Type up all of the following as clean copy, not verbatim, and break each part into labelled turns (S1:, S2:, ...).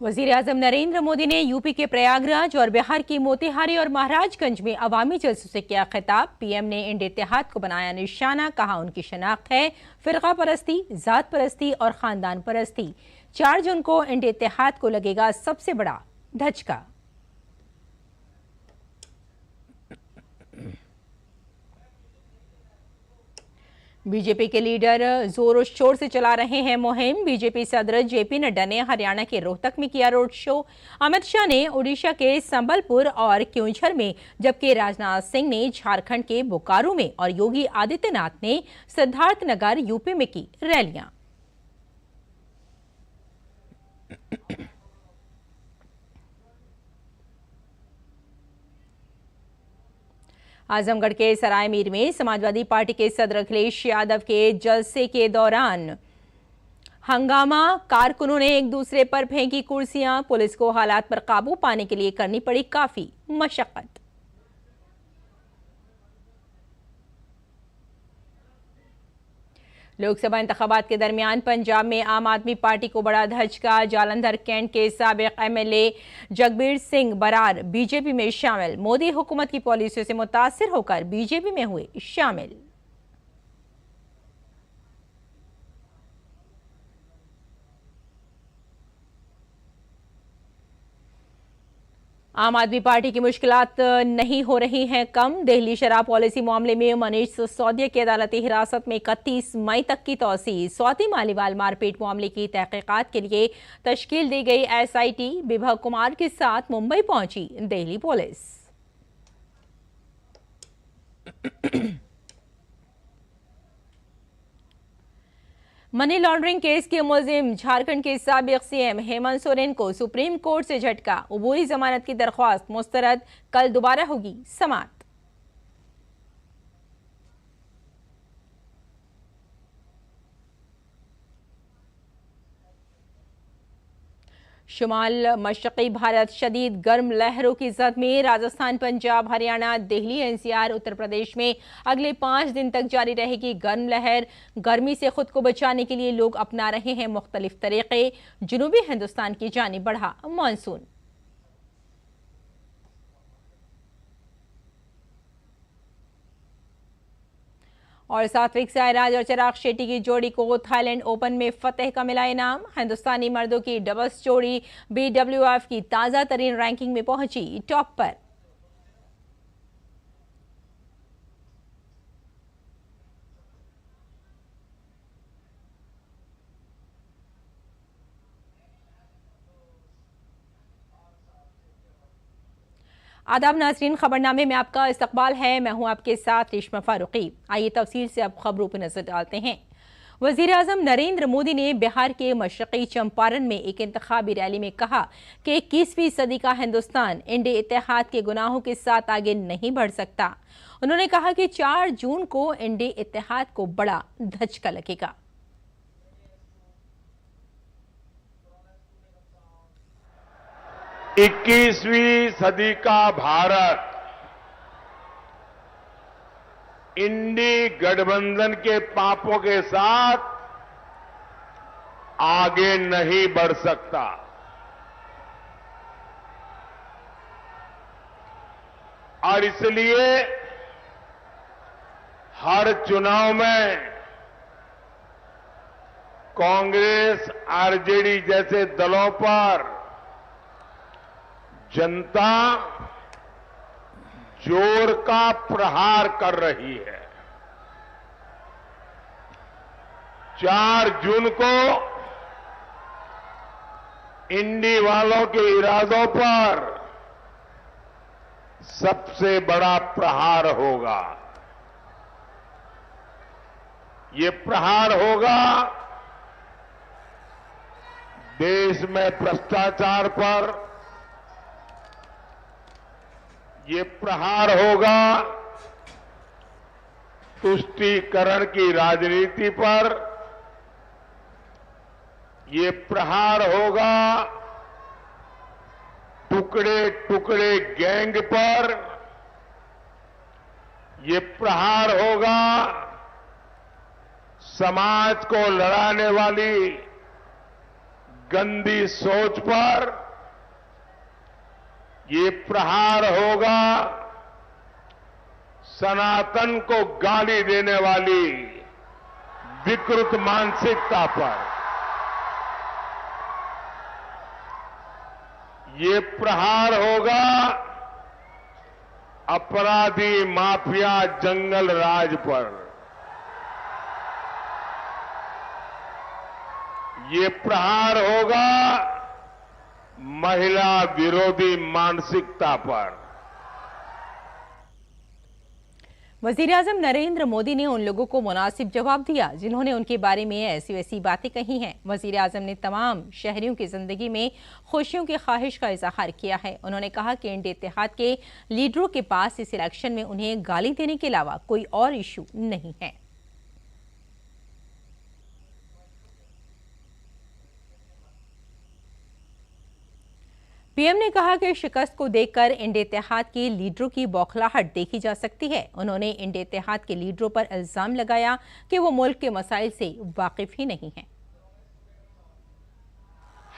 S1: वज़ीर-ए-आज़म नरेंद्र मोदी ने यूपी के प्रयागराज और बिहार की मोतिहारी और महाराजगंज में अवामी जलसों से किया खिताब। पीएम ने इंडिया इत्तेहाद को बनाया निशाना, कहा उनकी शनाख्त है फिरका परस्ती, जात परस्ती और खानदान परस्ती। 4 जून को इंडिया इत्तेहाद को लगेगा सबसे बड़ा धचका। बीजेपी के लीडर जोरों शोर से चला रहे हैं मुहिम। बीजेपी सदर जेपी नड्डा ने हरियाणा के रोहतक में किया रोड शो। अमित शाह ने ओडिशा के संबलपुर और क्योंझर में, जबकि राजनाथ सिंह ने झारखंड के बोकारो में और योगी आदित्यनाथ ने सिद्धार्थनगर यूपी में की रैलियां। आजमगढ़ के सरायमीर में समाजवादी पार्टी के सदर अखिलेश यादव के जलसे के दौरान हंगामा। कारकुनों ने एक दूसरे पर फेंकी कुर्सियां। पुलिस को हालात पर काबू पाने के लिए करनी पड़ी काफी मशक्कत। लोकसभा इंतखाबात के दरमियान पंजाब में आम आदमी पार्टी को बड़ा धचका। जालंधर कैंट के साबिक एमएलए जगबीर सिंह बरार बीजेपी में शामिल। मोदी हुकूमत की पॉलिसियों से मुतासिर होकर बीजेपी में हुए शामिल। आम आदमी पार्टी की मुश्किलात नहीं हो रही हैं कम। दिल्ली शराब पॉलिसी मामले में मनीष सिसोदिया की अदालती हिरासत में 31 मई तक की तौसीह। स्वाति मालीवाल मारपीट मामले की तहकीकात के लिए तश्कील दी गई एसआईटी। विभव कुमार के साथ मुंबई पहुंची Delhi police. Money laundering case के मुलजिम झारखंड के साबिक सीएम हेमंत सोरेन को सुप्रीम कोर्ट से झटका। अबूरी जमानत की दरख्वास्त मुस्तरद, कल दोबारा होगी समाअत। शुमाल मशरक़ी भारत शदीद गर्म लहरों की जद में। राजस्थान, पंजाब, हरियाणा, दिल्ली, एनसीआर, उत्तर प्रदेश में अगले 5 दिन तक जारी रहेगी गर्म लहर। गर्मी से खुद को बचाने के लिए लोग अपना रहे हैं मुख्तलिफ तरीके। जुनूबी हिंदुस्तान की जानिब बढ़ा मानसून। और सात्विक साईराज और चिराग शेट्टी की जोड़ी को थाईलैंड ओपन में फतेह का मिला इनाम। हिंदुस्तानी मर्दों की डबल्स जोड़ी बीडब्ल्यूएफ की ताजा तरीन रैंकिंग में पहुंची टॉप पर। आदाब नाज़रीन, खबरनामे में आपका इस्तकबाल है। मैं हूं आपके साथ रेशमा फारूकी। आइए तफसील से अब खबरों पर नजर डालते हैं। वज़ीर-ए-आज़म नरेंद्र मोदी ने बिहार के मशरक़ी चंपारण में एक इंतखाबी रैली में कहा कि 21वीं सदी का हिंदुस्तान इंडिया इत्तेहाद के गुनाहों के साथ आगे नहीं बढ़ सकता। उन्होंने कहा कि 4 जून को इंडिया इत्तेहाद को बड़ा धचका लगेगा।
S2: 21वीं सदी का भारत इंडी गठबंधन के पापों के साथ आगे नहीं बढ़ सकता। और इसलिए हर चुनाव में कांग्रेस, आरजेडी जैसे दलों पर जनता जोर का प्रहार कर रही है। 4 जून को इंडी वालों के इरादों पर सबसे बड़ा प्रहार होगा। ये प्रहार होगा देश में भ्रष्टाचार पर, ये प्रहार होगा तुष्टीकरण की राजनीति पर, ये प्रहार होगा टुकड़े टुकड़े गैंग पर, ये प्रहार होगा समाज को लड़ाने वाली गंदी सोच पर ये प्रहार होगा सनातन को गाली देने वाली विकृत मानसिकता पर। ये प्रहार होगा अपराधी माफिया जंगल राज पर। ये प्रहार होगा महिला विरोधी मानसिकता पर।
S1: वजीर-ए-आज़म नरेंद्र मोदी ने उन लोगों को मुनासिब जवाब दिया जिन्होंने उनके बारे में ऐसी वैसी बातें कही हैं। वजीर-ए-आज़म ने तमाम शहरियों की जिंदगी में खुशियों की ख्वाहिश का इजहार किया है। उन्होंने कहा कि इंडिया इत्तेहाद के लीडरों के पास इस इलेक्शन में उन्हें गाली देने के अलावा कोई और इशू नहीं है। पीएम ने कहा कि शिकस्त को देखकर इंडिया इत्तेहाद के लीडरों की बौखलाहट देखी जा सकती है। उन्होंने इंडिया इत्तेहाद के लीडरों पर इल्जाम लगाया कि वो मुल्क के मसाइल से वाकिफ ही नहीं हैं।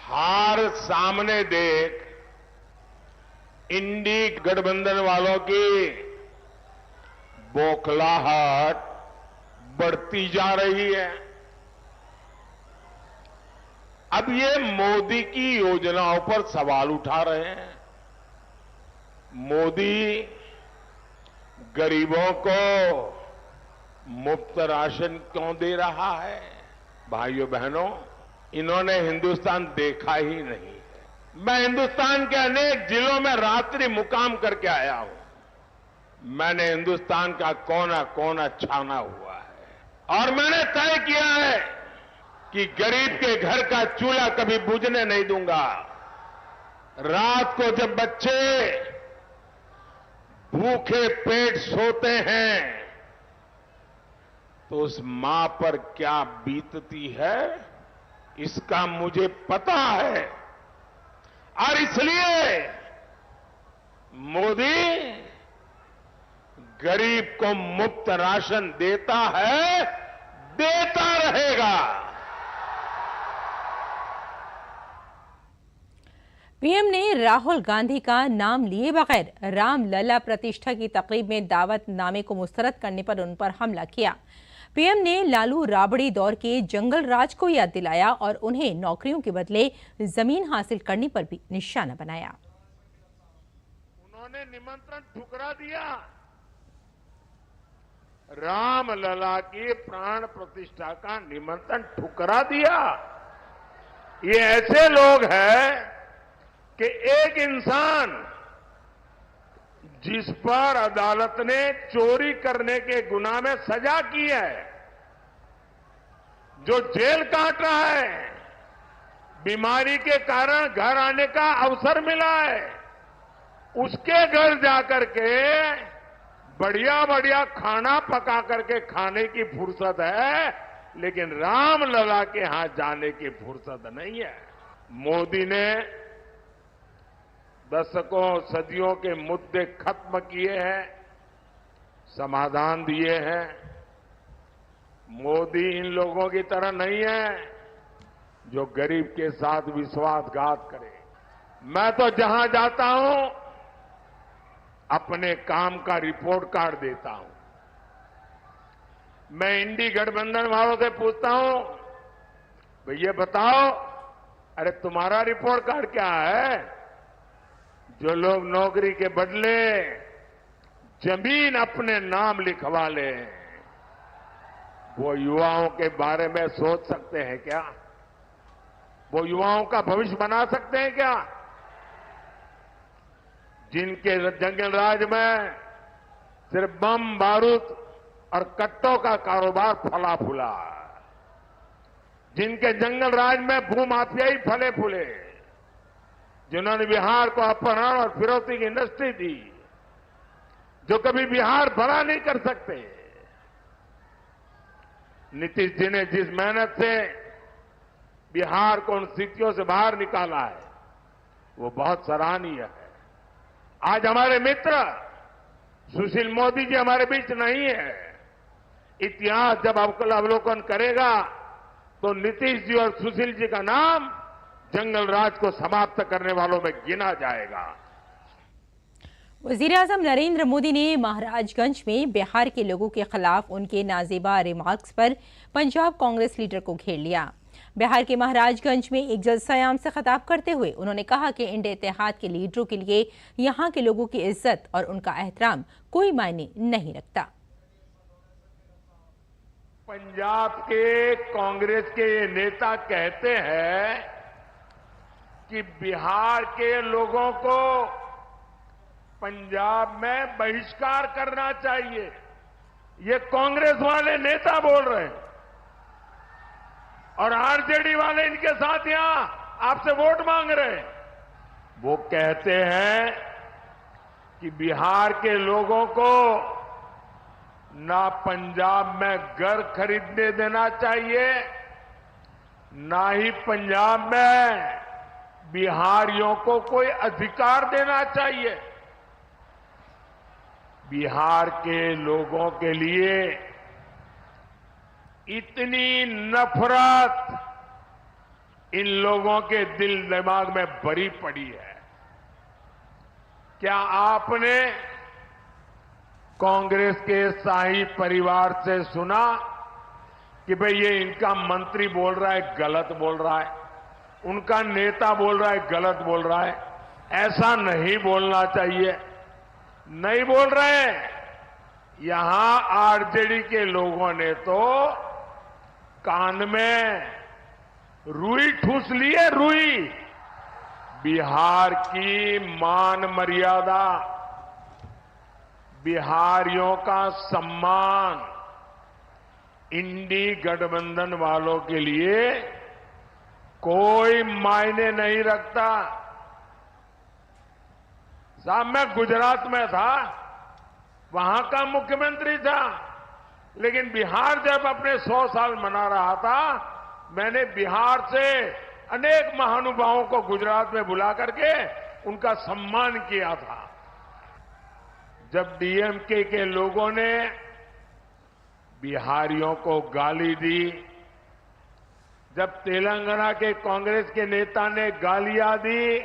S2: हार सामने देख इंडी गठबंधन वालों की बौखलाहट बढ़ती जा रही है। अब ये मोदी की योजनाओं पर सवाल उठा रहे हैं। मोदी गरीबों को मुफ्त राशन क्यों दे रहा है? भाइयों बहनों, इन्होंने हिंदुस्तान देखा ही नहीं है। मैं हिंदुस्तान के अनेक जिलों में रात्रि मुकाम करके आया हूं। मैंने हिंदुस्तान का कोना कोना छाना हुआ है और मैंने तय किया है कि गरीब के घर का चूल्हा कभी बुझने नहीं दूंगा। रात को जब बच्चे भूखे पेट सोते हैं तो उस मां पर क्या बीतती है इसका मुझे पता है। और इसलिए मोदी गरीब को मुफ्त राशन देता है, देता रहेगा।
S1: पीएम ने राहुल गांधी का नाम लिए बगैर रामलला प्रतिष्ठा की तकरीब में दावत नामे को मुस्तरद करने पर उन पर हमला किया। पीएम ने लालू राबड़ी दौर के जंगल राज को याद दिलाया और उन्हें नौकरियों के बदले जमीन हासिल करने पर भी निशाना बनाया।
S2: उन्होंने निमंत्रण ठुकरा दिया। रामलला की प्राण प्रतिष्ठा का निमंत्रण ठुकरा दिया। ये ऐसे लोग हैं कि एक इंसान जिस पर अदालत ने चोरी करने के गुनाह में सजा की है, जो जेल काट रहा है, बीमारी के कारण घर आने का अवसर मिला है, उसके घर जाकर के बढ़िया बढ़िया खाना पका करके खाने की फुर्सत है, लेकिन रामलला के यहां जाने की फुर्सत नहीं है। मोदी ने दशकों सदियों के मुद्दे खत्म किए हैं, समाधान दिए हैं। मोदी इन लोगों की तरह नहीं है जो गरीब के साथ विश्वासघात करे। मैं तो जहां जाता हूं अपने काम का रिपोर्ट कार्ड देता हूं। मैं इंडी गठबंधन वालों से पूछता हूं, भैया बताओ, अरे तुम्हारा रिपोर्ट कार्ड क्या है? जो लोग नौकरी के बदले जमीन अपने नाम लिखवा ले, वो युवाओं के बारे में सोच सकते हैं क्या? वो युवाओं का भविष्य बना सकते हैं क्या? जिनके जंगल राज में सिर्फ बम बारूद और कट्टों का कारोबार फला फूला, जिनके जंगल राज में भूमाफियाई फले फूले, जिन्होंने बिहार को अपहरण और फिरौती की इंडस्ट्री दी, जो कभी बिहार बड़ा नहीं कर सकते। नीतीश जी ने जिस मेहनत से बिहार को उन स्थितियों से बाहर निकाला है, वो बहुत सराहनीय है। आज हमारे मित्र सुशील मोदी जी हमारे बीच नहीं है। इतिहास जब अवलोकन करेगा तो नीतीश जी और सुशील जी का नाम जंगल राज को समाप्त करने वालों में गिना जाएगा।
S1: वज़ीर-ए-आज़म नरेंद्र मोदी ने महाराजगंज में बिहार के लोगों के खिलाफ उनके नाजेबा रिमार्क्स पर पंजाब कांग्रेस लीडर को घेर लिया। बिहार के महाराजगंज में एक जलसा-ए-आम से खिताब करते हुए उन्होंने कहा कि इंडिया इत्तेहाद के लीडरों के लिए यहाँ के लोगों की इज्जत और उनका एहतराम कोई मायने नहीं रखता।
S2: पंजाब के कांग्रेस के ये नेता कहते हैं कि बिहार के लोगों को पंजाब में बहिष्कार करना चाहिए। ये कांग्रेस वाले नेता बोल रहे हैं और आरजेडी वाले इनके साथ यहां आपसे वोट मांग रहे हैं। वो कहते हैं कि बिहार के लोगों को ना पंजाब में घर खरीदने देना चाहिए, ना ही पंजाब में बिहारियों को कोई अधिकार देना चाहिए। बिहार के लोगों के लिए इतनी नफरत इन लोगों के दिल दिमाग में भरी पड़ी है। क्या आपने कांग्रेस के शाही परिवार से सुना कि भाई ये इनका मंत्री बोल रहा है गलत बोल रहा है, उनका नेता बोल रहा है गलत बोल रहा है? ऐसा नहीं बोलना चाहिए। नहीं बोल रहे। यहां आरजेडी के लोगों ने तो कान में रुई ठूस ली है, रुई। बिहार की मान मर्यादा, बिहारियों का सम्मान इंडी गठबंधन वालों के लिए कोई मायने नहीं रखता। साहब, मैं गुजरात में था, वहां का मुख्यमंत्री था, लेकिन बिहार जब अपने 100 साल मना रहा था, मैंने बिहार से अनेक महानुभावों को गुजरात में बुला करके उनका सम्मान किया था। जब डीएमके के लोगों ने बिहारियों को गाली दी, जब तेलंगाना के कांग्रेस के नेता ने गालियां दी,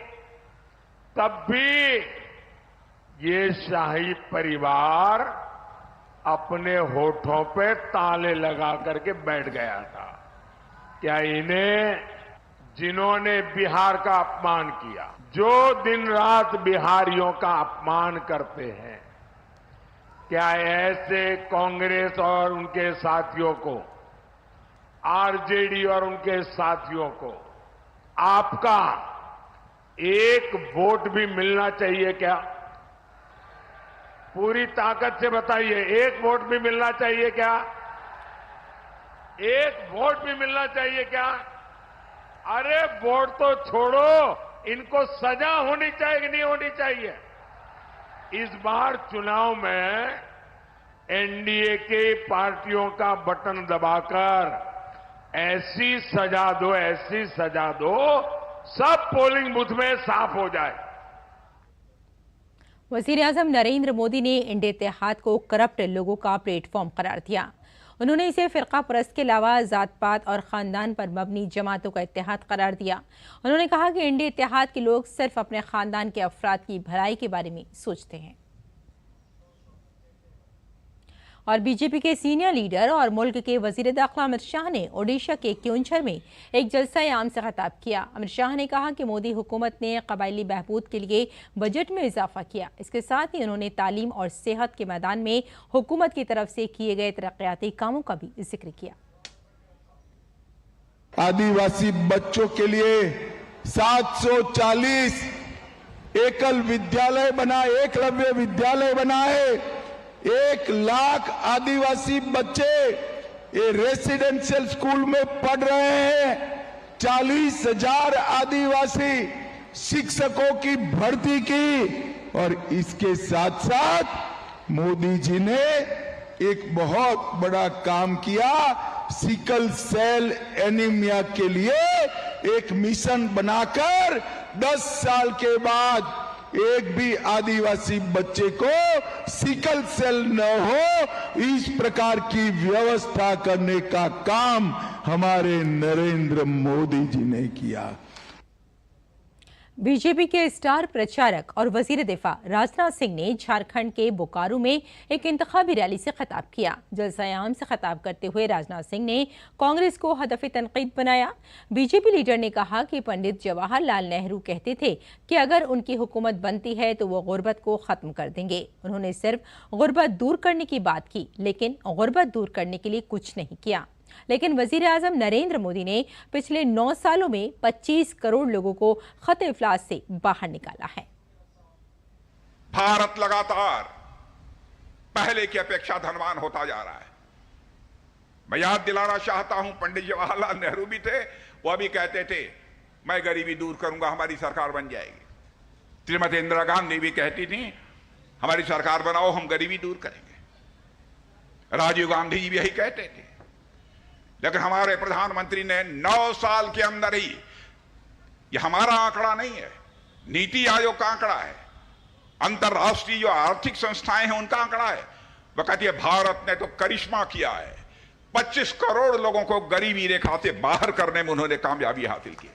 S2: तब भी ये शाही परिवार अपने होठों पे ताले लगा करके बैठ गया था। क्या इन्हें, जिन्होंने बिहार का अपमान किया, जो दिन रात बिहारियों का अपमान करते हैं, क्या ऐसे कांग्रेस और उनके साथियों को, आरजेडी और उनके साथियों को आपका एक वोट भी मिलना चाहिए क्या? पूरी ताकत से बताइए, एक वोट भी मिलना चाहिए क्या? एक वोट भी मिलना चाहिए क्या? अरे वोट तो छोड़ो, इनको सजा होनी चाहिए कि नहीं होनी चाहिए? इस बार चुनाव में एनडीए के पार्टियों का बटन दबाकर ऐसी सजा दो, ऐसी सजा दो, सब पोलिंग बूथ में साफ हो जाए।
S1: वज़ीर-ए-आज़म नरेंद्र मोदी ने इंडिया इत्तेहाद को करप्ट लोगों का प्लेटफॉर्म करार दिया। उन्होंने इसे फिरका परस्त के अलावा जात पात और खानदान पर मबनी जमातों का इत्तेहाद करार दिया। उन्होंने कहा कि इंडिया इत्तेहाद के लोग सिर्फ अपने खानदान के अफराद की भलाई के बारे में सोचते हैं। और बीजेपी के सीनियर लीडर और मुल्क के वजीर दाखिला अमित शाह ने ओडिशा के क्योंझर में एक जलसा-ए-आम से खिताब किया। अमित शाह ने कहा कि मोदी हुकूमत ने कबायली बहबूद के लिए बजट में इजाफा किया। इसके साथ ही उन्होंने तालीम और सेहत के मैदान में हुकूमत की तरफ से किए गए तरक्याती कामों का भी जिक्र किया।
S3: आदिवासी बच्चों के लिए 740 एकल विद्यालय बनाए, एकलव्य विद्यालय बनाए। 1 लाख आदिवासी बच्चे ये रेसिडेंशियल स्कूल में पढ़ रहे हैं। 40,000 आदिवासी शिक्षकों की भर्ती की। और इसके साथ साथ मोदी जी ने एक बहुत बड़ा काम किया। सिकल सेल एनीमिया के लिए एक मिशन बनाकर 10 साल के बाद एक भी आदिवासी बच्चे को सिकल सेल न हो, इस प्रकार की व्यवस्था करने का काम हमारे नरेंद्र मोदी जी ने किया।
S1: बीजेपी के स्टार प्रचारक और वजीर दिफा राजनाथ सिंह ने झारखंड के बोकारो में एक इंतखाबी रैली से खिताब किया। जलसा-ए-आम से खिताब करते हुए राजनाथ सिंह ने कांग्रेस को हदफ तनकीद बनाया। बीजेपी लीडर ने कहा कि पंडित जवाहरलाल नेहरू कहते थे कि अगर उनकी हुकूमत बनती है तो वो गुर्बत को खत्म कर देंगे। उन्होंने सिर्फ गुर्बत दूर करने की बात की, लेकिन गुर्बत दूर करने के लिए कुछ नहीं किया। लेकिन वजीर आजम नरेंद्र मोदी ने पिछले 9 सालों में 25 करोड़ लोगों को खत-ए इफ्लास से बाहर निकाला है।
S4: भारत लगातार पहले की अपेक्षा धनवान होता जा रहा है। मैं याद दिलाना चाहता हूं, पंडित जवाहरलाल नेहरू भी थे, वह भी कहते थे मैं गरीबी दूर करूंगा, हमारी सरकार बन जाएगी। श्रीमती इंदिरा गांधी भी कहती थी हमारी सरकार बनाओ, हम गरीबी दूर करेंगे। राजीव गांधी जी भी यही कहते थे। लेकिन हमारे प्रधानमंत्री ने 9 साल के अंदर ही, यह हमारा आंकड़ा नहीं है, नीति आयोग का आंकड़ा है, अंतर्राष्ट्रीय जो आर्थिक संस्थाएं हैं उनका आंकड़ा है। वह कहती है भारत ने तो करिश्मा किया है, 25 करोड़ लोगों को गरीबी रेखा से बाहर करने में उन्होंने कामयाबी हासिल की।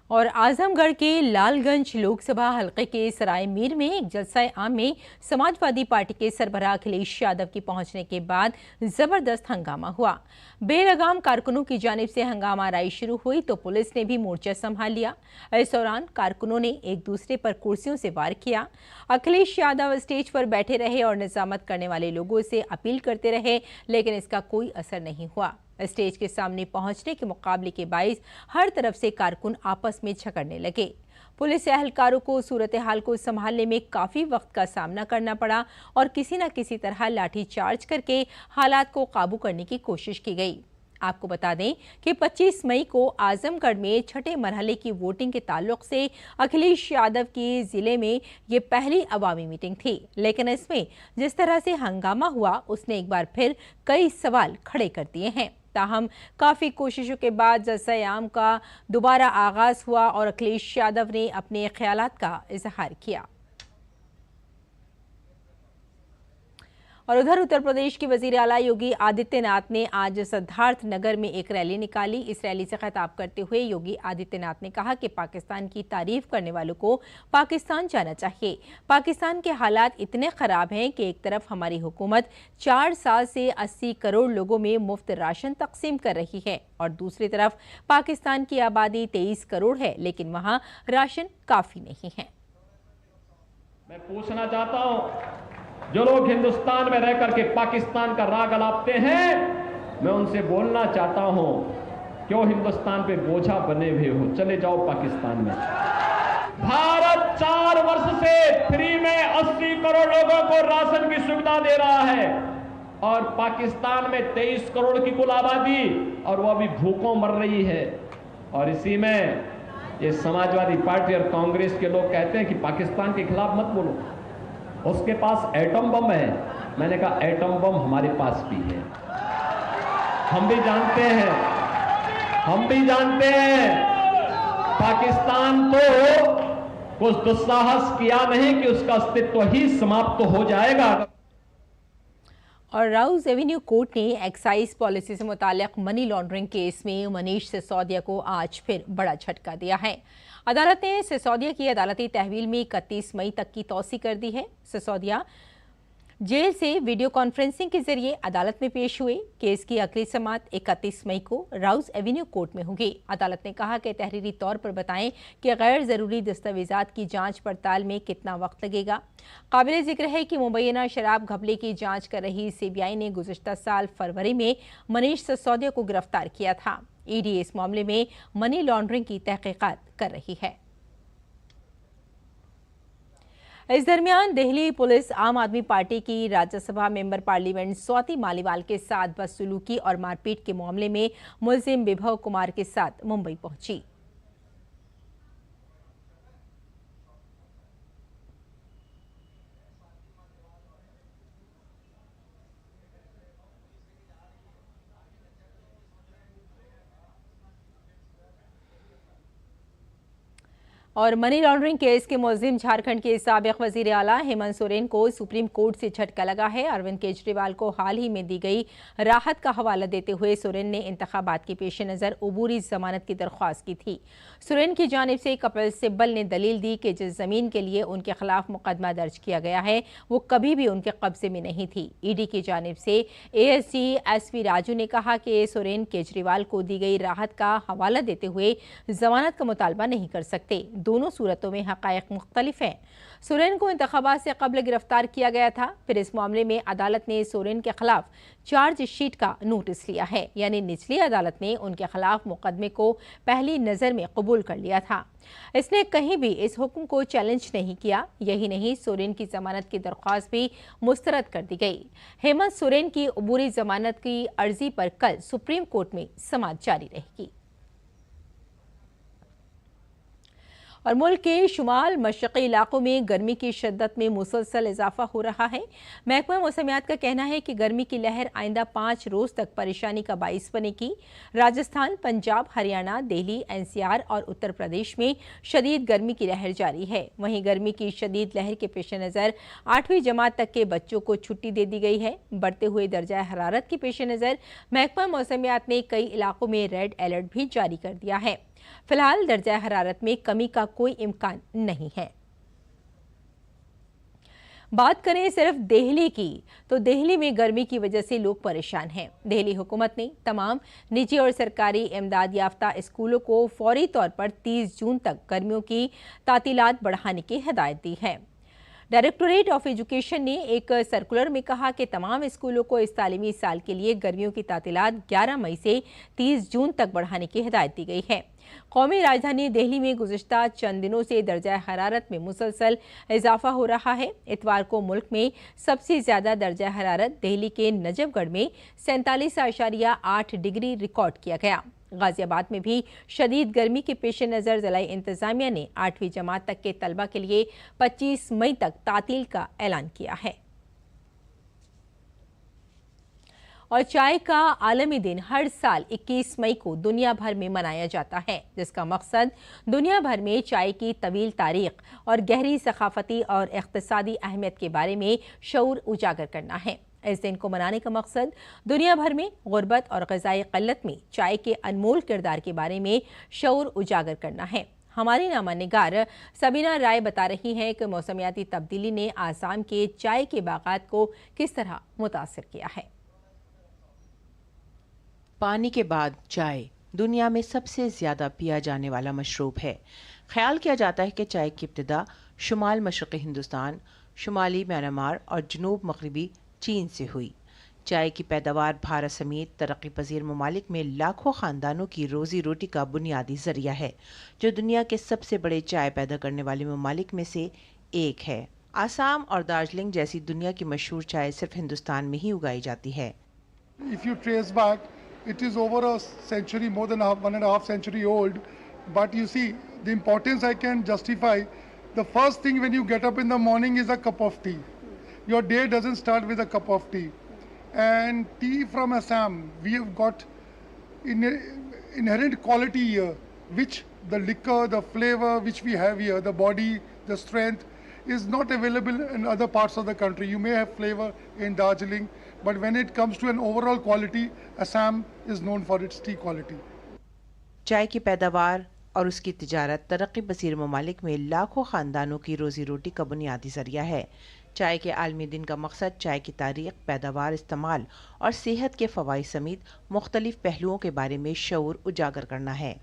S1: और आजमगढ़ के लालगंज लोकसभा हलके के सराय मीर में एक जलसा-ए-आम में समाजवादी पार्टी के सरबराह अखिलेश यादव की पहुंचने के बाद जबरदस्त हंगामा हुआ। बेलगाम कारकुनों की जानिब से हंगामा राई शुरू हुई तो पुलिस ने भी मोर्चा संभाल लिया। इस दौरान कारकुनों ने एक दूसरे पर कुर्सियों से वार किया। अखिलेश यादव स्टेज पर बैठे रहे और निजामत करने वाले लोगों से अपील करते रहे, लेकिन इसका कोई असर नहीं हुआ। स्टेज के सामने पहुंचने के मुकाबले के बाइस हर तरफ से कारकुन आपस में झगड़ने लगे। पुलिस एहलकारों को सूरत हाल को संभालने में काफी वक्त का सामना करना पड़ा और किसी न किसी तरह लाठी चार्ज करके हालात को काबू करने की कोशिश की गई। आपको बता दें कि 25 मई को आजमगढ़ में छठे मरहले की वोटिंग के ताल्लुक से अखिलेश यादव की जिले में ये पहली अवामी मीटिंग थी, लेकिन इसमें जिस तरह से हंगामा हुआ उसने एक बार फिर कई सवाल खड़े कर दिए हैं। ताहम काफी कोशिशों के बाद जलसा-ए-आम का दोबारा आगाज हुआ और अखिलेश यादव ने अपने ख्यालात का इजहार किया। और उधर उत्तर प्रदेश के वजीर आला योगी आदित्यनाथ ने आज सिद्धार्थ नगर में एक रैली निकाली। इस रैली से खिताब करते हुए योगी आदित्यनाथ ने कहा कि पाकिस्तान की तारीफ करने वालों को पाकिस्तान जाना चाहिए। पाकिस्तान के हालात इतने खराब हैं कि एक तरफ हमारी हुकूमत 4 साल से 80 करोड़ लोगों में मुफ्त राशन तकसीम कर रही है और दूसरी तरफ पाकिस्तान की आबादी 23 करोड़ है, लेकिन वहां राशन काफी नहीं है।
S5: मैं पूछना चाहता हूं, जो लोग हिंदुस्तान में रह करके पाकिस्तान का राग अलापते हैं, मैं उनसे बोलना चाहता हूं, क्यों हिंदुस्तान पे बोझा बने हुए हो, चले जाओ पाकिस्तान में। भारत 4 वर्ष से फ्री में 80 करोड़ लोगों को राशन की सुविधा दे रहा है और पाकिस्तान में 23 करोड़ की कुल आबादी और वो अभी भूखों मर रही है। और इसी में ये समाजवादी पार्टी और कांग्रेस के लोग कहते हैं कि पाकिस्तान के खिलाफ मत बोलो, उसके पास एटम बम है। मैंने कहा एटम बम हमारे पास भी है, हम भी जानते हैं। पाकिस्तान तो कुछ दुस्साहस किया नहीं कि उसका अस्तित्व ही समाप्त हो जाएगा।
S1: और राउज एवेन्यू कोर्ट ने एक्साइज पॉलिसी से मुताल्लिक मनी लॉन्ड्रिंग केस में मनीष सिसोदिया को आज फिर बड़ा झटका दिया है। अदालत ने सिसोदिया की अदालती तहवील में 31 मई तक की तौसी कर दी है। सिसोदिया जेल से वीडियो कॉन्फ्रेंसिंग के जरिए अदालत में पेश हुए। केस की अगली समाअत 31 मई को राउज एवेन्यू कोर्ट में होगी। अदालत ने कहा कि तहरीरी तौर पर बताएं कि गैर जरूरी दस्तावेजात की जांच पड़ताल में कितना वक्त लगेगा। काबिल जिक्र है कि मुबैना शराब घपले की जांच कर रही सीबीआई ने गुज़श्ता साल फरवरी में मनीष सिसोदिया को गिरफ्तार किया था। ईडी इस मामले में मनी लॉन्ड्रिंग की तहकीकात कर रही है। इस दरमियान दिल्ली पुलिस आम आदमी पार्टी की राज्यसभा मेंबर पार्लियामेंट स्वाति मालीवाल के साथ बदसलूकी और मारपीट के मामले में मुलजिम विभव कुमार के साथ मुंबई पहुंची। और मनी लॉन्ड्रिंग केस के मुलजिम झारखंड के साबिक वजीर आला हेमंत सोरेन को सुप्रीम कोर्ट से झटका लगा है। अरविंद केजरीवाल को हाल ही में दी गई राहत का हवाला देते हुए सोरेन ने इंतखाबात के पेश नज़र अबूरी जमानत की दरख्वास्त की थी। सोरेन की जानिब से कपिल सिब्बल ने दलील दी कि जिस जमीन के लिए उनके खिलाफ मुकदमा दर्ज किया गया है वो कभी भी उनके कब्जे में नहीं थी। ईडी की जानिब से एएसजी एसवी राजू ने कहा कि सोरेन केजरीवाल को दी गई राहत का हवाला देते हुए जमानत का मुतालबा नहीं कर सकते। दोनों सूरतों में हकायक मुख्तलिफ हैं। सोरेन को इंतखाबात से कबल गिरफ्तार किया गया था। फिर इस मामले में अदालत ने सोरेन के खिलाफ चार्जशीट का नोटिस लिया है, यानी निचली अदालत ने उनके खिलाफ मुकदमे को पहली नज़र में कबूल कर लिया था। इसने कहीं भी इस हुक्म को चैलेंज नहीं किया। यही नहीं, सोरेन की जमानत की दरख्वास्त भी मुस्तरद कर दी गई। हेमंत सोरेन की अबूरी जमानत की अर्जी पर कल सुप्रीम कोर्ट में समाअत जारी रहेगी। और मुल्क के शुमाल मशरक़ी इलाकों में गर्मी की शिद्दत में मुसलसल इजाफा हो रहा है। महकमा मौसमियात का कहना है कि गर्मी की लहर आइंदा 5 रोज़ तक परेशानी का बाइस बनेगी। राजस्थान, पंजाब, हरियाणा, दिल्ली, एनसीआर और उत्तर प्रदेश में शदीद गर्मी की लहर जारी है। वहीं गर्मी की शदीद लहर के पेश नज़र 8वीं जमात तक के बच्चों को छुट्टी दे दी गई है। बढ़ते हुए दर्जा हरारत के पेश नज़र महकमा मौसमियात ने कई इलाकों में रेड अलर्ट भी जारी कर दिया है। फिलहाल दर्जा हरारत में कमी का कोई इम्कान नहीं है। बात करें सिर्फ दिल्ली की, तो दिल्ली में गर्मी की वजह से लोग परेशान हैं। दिल्ली हुकूमत ने तमाम निजी और सरकारी इमदाद याफ्ता स्कूलों को फौरी तौर पर 30 जून तक गर्मियों की तातीलात बढ़ाने की हिदायत दी है। डायरेक्टोरेट ऑफ एजुकेशन ने एक सर्कुलर में कहा कि तमाम स्कूलों को इस तालीमी साल के लिए गर्मियों की तातीलात 11 मई से 30 जून तक बढ़ाने की हिदायत दी गई है। कौमी राजधानी दिल्ली में गुज़िश्ता चंद दिनों से दर्जा हरारत में मुसलसल इजाफा हो रहा है। इतवार को मुल्क में सबसे ज़्यादा दर्जा हरारत दिल्ली के नजफगढ़ में 47.8 डिग्री रिकॉर्ड किया गया। गाजियाबाद में भी शदीद गर्मी के पेश नज़र ज़िला इंतज़ामिया ने 8वीं जमात तक के तलबा के लिए 25 मई तक तातील का ऐलान किया है। और चाय का आलमी दिन हर साल 21 मई को दुनिया भर में मनाया जाता है, जिसका मकसद दुनिया भर में चाय की तवील तारीख और गहरी सकाफती और इक़्तिसादी अहमियत के बारे में शऊर उजागर करना है। इस दिन को मनाने का मकसद दुनिया भर में गुर्बत और ग़िज़ाई क़ल्लत में चाय के अनमोल किरदार के बारे में शऊर उजागर करना है। हमारी नामा निगार सबीना राय बता रही हैं कि मौसमियाती तब्दीली ने आसाम के चाय के बागात को किस तरह मुतासिर किया है।
S6: पानी के बाद चाय दुनिया में सबसे ज़्यादा पिया जाने वाला मशरूब है। ख्याल किया जाता है कि चाय की इब्तिदा शुमाल मशरक़ी हिंदुस्तान, शुमाली म्यांमार और जनूब मगरबी चीन से हुई। चाय की पैदावार भारत समेत तरक्की पजीर ममालिक में लाखों ख़ानदानों की रोज़ी रोटी का बुनियादी ज़रिया है, जो दुनिया के सबसे बड़े चाय पैदा करने वाले ममालिक में से एक है। आसाम और दार्जिलिंग जैसी दुनिया की मशहूर चाय सिर्फ हिंदुस्तान में ही उगाई जाती है।
S7: If you trace back, it is over a century, more than 1.5 century old. But you see, the importance I can justify. The first thing when you get up in the morning is a cup of tea. Your day doesn't start with a cup of tea. And tea from Assam, we have got inherent quality here, which the liquor, the flavor which we have here, the body, the strength, is not available in other parts of the country. You may have flavor in Darjeeling, but when it comes to an overall quality, Assam is known for its tea quality.
S6: चाय की पैदावार और उसकी तिजारत तरक्की पसीर ममालिक में लाखों ख़ानदानों की रोज़ी रोटी का बुनियादी ज़रिया है। चाय के आलमी दिन का मकसद चाय की तारीख़, पैदावार, इस्तेमाल और सेहत के फ़वाइद समेत मुख्तलिफ़ पहलुओं के बारे में शऊर उजागर करना है।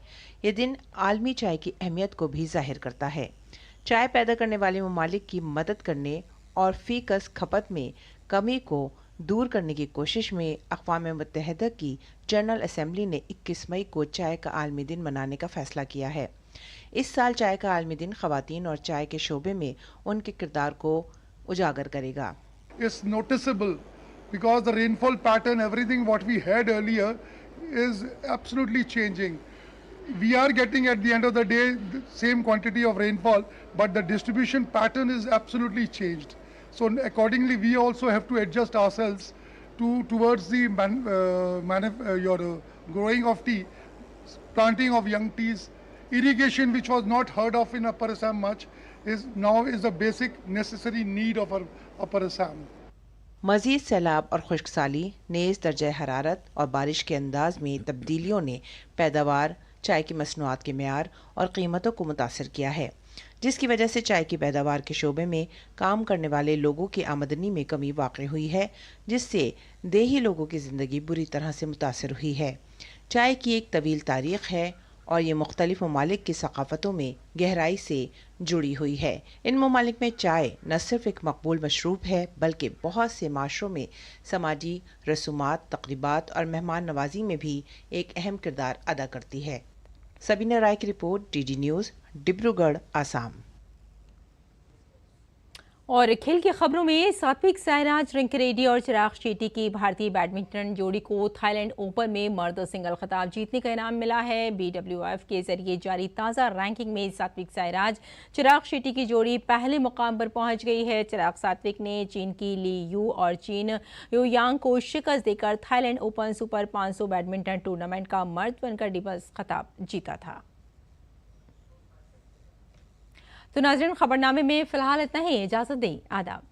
S6: ये दिन आलमी चाय की अहमियत को भी ज़ाहिर करता है। चाय पैदा करने वाले ममालिक की मदद करने और फ़ीकस खपत में कमी को दूर करने की कोशिश में अक़वाम मुत्तहिदा की जनरल असम्बली ने 21 मई को चाय का आलमी दिन मनाने का फ़ैसला किया है। इस साल चाय का आलमी दिन ख़वातीन और चाय के शोबे में उनके किरदार को उजागर करेगा।
S7: It's noticeable because the rainfall pattern, everything what we had earlier is absolutely changing. We are getting at the end of the day the same quantity of rainfall, but the distribution pattern is absolutely changed. So accordingly, we also have to adjust ourselves towards the growing of tea, planting of young teas irrigation, which was not heard of in Upper Assam much, is a basic necessary need of our Upper Assam.
S6: मज़ीद सैलाब और खुश्कसाली, नेज़ दर्जा हरारत और बारिश के अंदाज में तब्दीलियों ने पैदावार, चाय की मसनूआत के मेयार और कीमतों को मुतासर किया है, जिसकी वजह से चाय की पैदावार के शोबे में काम करने वाले लोगों की आमदनी में कमी वाक़ई हुई है, जिससे देही लोगों की ज़िंदगी बुरी तरह से मुतासर हुई है। चाय की एक तवील तारीख़ है और ये मुख्तलिफ ममालिक की सकाफ़तों में गहराई से जुड़ी हुई है। इन ममालिक में चाय न सिर्फ एक मकबूल मशरूब है, बल्कि बहुत से माशरों में समाजी रसूमात, तक़रीबात और मेहमान नवाजी में भी एक अहम किरदार अदा करती है। सबीना राय की report, DD news, Dibrugarh, Assam.
S1: और खेल की खबरों में सात्विक साईराज, रंकीरेड्डी और चिराग शेट्टी की भारतीय बैडमिंटन जोड़ी को थाईलैंड ओपन में मर्द सिंगल खिताब जीतने का इनाम मिला है। BWF के जरिए जारी ताज़ा रैंकिंग में सात्विक साईराज, चिराग शेट्टी की जोड़ी पहले मुकाम पर पहुंच गई है। चिराग सात्विक ने चीन की ली यू और चीन युयांग को शिकस्त देकर Thailand open super 500 badminton tournament का मर्द बनकर डिबस खिताब जीता था। तो नाज़रीन, खबरनामे में फिलहाल इतना ही। इजाज़त दें, आदाब।